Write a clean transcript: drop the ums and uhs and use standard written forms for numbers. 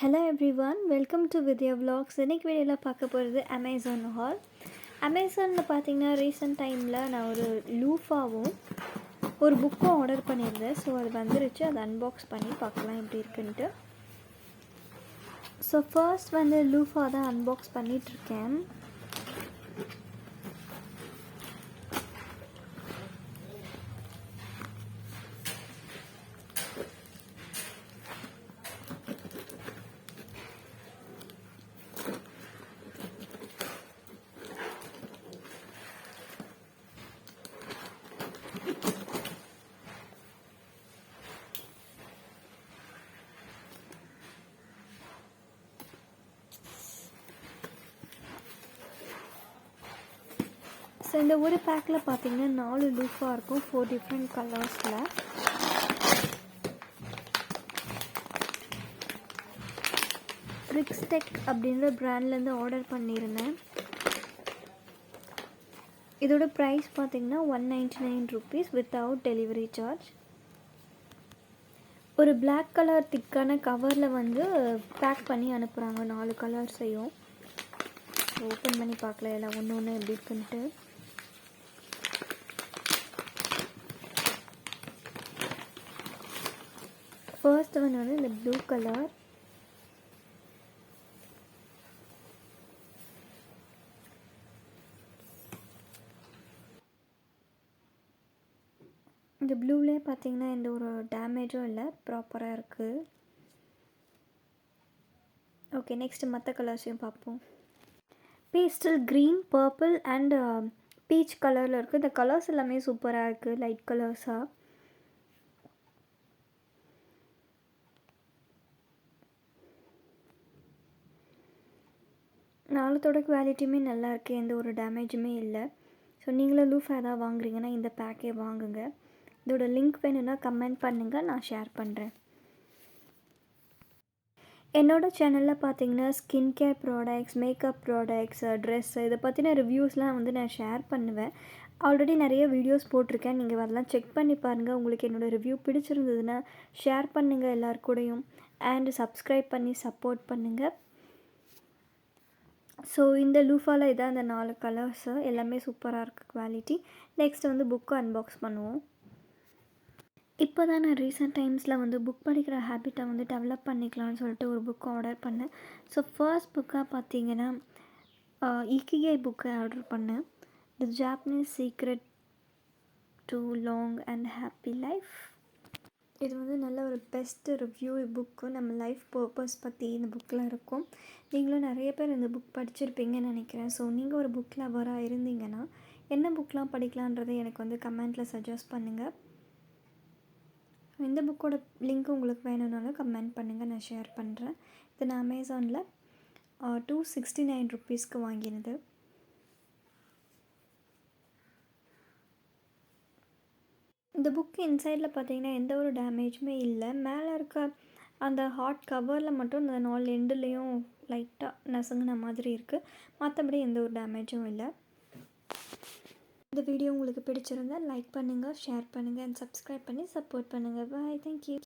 Hello everyone, welcome to vidya vlogs. இன்னைக்கு வீடியோல பார்க்க போகிறது அமேசான் ஹால். அமேசானில் பார்த்தீங்கன்னா ரீசெண்ட் டைமில் நான் ஒரு லூஃபாவும் ஒரு புக்கும் ஆர்டர் பண்ணியிருந்தேன். ஸோ அது வந்துருச்சு. அதை அன்பாக்ஸ் பண்ணி பார்க்கலாம் எப்படி இருக்குன்ட்டு. ஸோ ஃபர்ஸ்ட் வந்து லூஃபா தான் அன்பாக்ஸ் பண்ணிகிட்ருக்கேன். ஸோ இந்த ஒரு பேக்கில் பார்த்தீங்கன்னா 4 லூஃபாக இருக்கும், 4 டிஃப்ரெண்ட் கலர்ஸில். ரிக்ஸ்டெக் அப்படின்ற பிராண்ட்லேருந்து ஆர்டர் பண்ணியிருந்தேன். இதோட ப்ரைஸ் பார்த்தீங்கன்னா 199 rupees வித்தவுட் டெலிவரி சார்ஜ். ஒரு பிளாக் கலர் திக்கான கவரில் வந்து பேக் பண்ணி அனுப்புகிறாங்க 4 கலர்ஸையும். ஓப்பன் பண்ணி பார்க்கல எல்லாம் ஒன்று ஒன்று எப்படி இருக்குன்ட்டு. ஃபர்ஸ்ட் ஒன் வந்து இந்த ப்ளூ கலர். இந்த ப்ளூலேயே பார்த்தீங்கன்னா எந்த ஒரு டேமேஜும் இல்லை, ப்ராப்பராக இருக்குது. ஓகே, நெக்ஸ்ட்டு மற்ற கலர்ஸையும் பார்ப்போம். Pastel green, purple and beach கலரில் இருக்குது. இந்த கலர்ஸ் எல்லாமே சூப்பராக இருக்குது, லைட் கலர்ஸாக. நாளத்தோட குவாலிட்டியுமே நல்லா இருக்குது, எந்த ஒரு டேமேஜுமே இல்லை. ஸோ நீங்களும் லூஃபா ஏதாவது வாங்குறீங்கன்னா இந்த பேக்கே வாங்குங்க. இதோட லிங்க் வேணும்னா கமெண்ட் பண்ணுங்கள், நான் ஷேர் பண்ணுறேன். என்னோடய சேனலில் பார்த்தீங்கன்னா skin care products, makeup products, dress இதை பற்றின ரிவ்யூஸ்லாம் வந்து நான் ஷேர் பண்ணுவேன். ஆல்ரெடி நிறைய வீடியோஸ் போட்டிருக்கேன், நீங்கள் அதெல்லாம் செக் பண்ணி பாருங்கள். உங்களுக்கு என்னோடய ரிவ்யூ பிடிச்சிருந்ததுன்னா ஷேர் பண்ணுங்கள் எல்லாருக்கூடையும். அண்ட் சப்ஸ்கிரைப் பண்ணி சப்போர்ட் பண்ணுங்கள். ஸோ இந்த லூஃபாவில் இதான் அந்த 4 கலர்ஸு, எல்லாமே சூப்பராக இருக்குது குவாலிட்டி. நெக்ஸ்ட் வந்து புக்கு அன்பாக்ஸ் பண்ணுவோம். இப்போ தான் நான் ரீசெண்ட் டைம்ஸில் வந்து புக் படிக்கிற ஹேபிட்டை வந்து டெவலப் பண்ணிக்கலாம்னு சொல்லிட்டு ஒரு புக் ஆர்டர் பண்ணேன். ஸோ ஃபர்ஸ்ட் புக்காக பார்த்தீங்கன்னா இக்கிகை புக்கை ஆர்டர் பண்ணேன். The Japanese secret to long and happy life. இது வந்து நல்ல ஒரு பெஸ்ட் ரிவ்யூ புக்கு. நம்ம லைஃப் பர்பஸ் பற்றி இந்த புக்கில் இருக்கும். நீங்களும் நிறைய பேர் இந்த புக் படிச்சிருப்பீங்கன்னு நினைக்கிறேன். ஸோ நீங்கள் ஒரு புக் லவராக இருந்தீங்கன்னா என்ன புக்கெலாம் படிக்கலான்றதை எனக்கு வந்து கமெண்ட்டில் சஜஸ்ட் பண்ணுங்கள். இந்த புக்கோட லிங்க் உங்களுக்கு வேணும்னாலும் கமெண்ட் பண்ணுங்கள், நான் ஷேர் பண்ணுறேன். இது நான் அமேசானில் 269 rupeesக்கு வாங்கினது. இந்த புக்கு இன்சைடில் பார்த்தீங்கன்னா எந்த ஒரு டேமேஜுமே இல்லை. மேலே இருக்க அந்த ஹார்ட் கவரில் மட்டும் இந்த 4 எண்டுலேயும் லைட்டாக நசுங்கின மாதிரி இருக்குது. மற்றபடி எந்த ஒரு டேமேஜும் இல்லை. இந்த வீடியோ உங்களுக்கு பிடிச்சிருந்தால் லைக் பண்ணுங்கள், ஷேர் பண்ணுங்கள் அண்ட் சப்ஸ்கிரைப் பண்ணி சப்போர்ட் பண்ணுங்கள். பாய், தேங்க்யூ.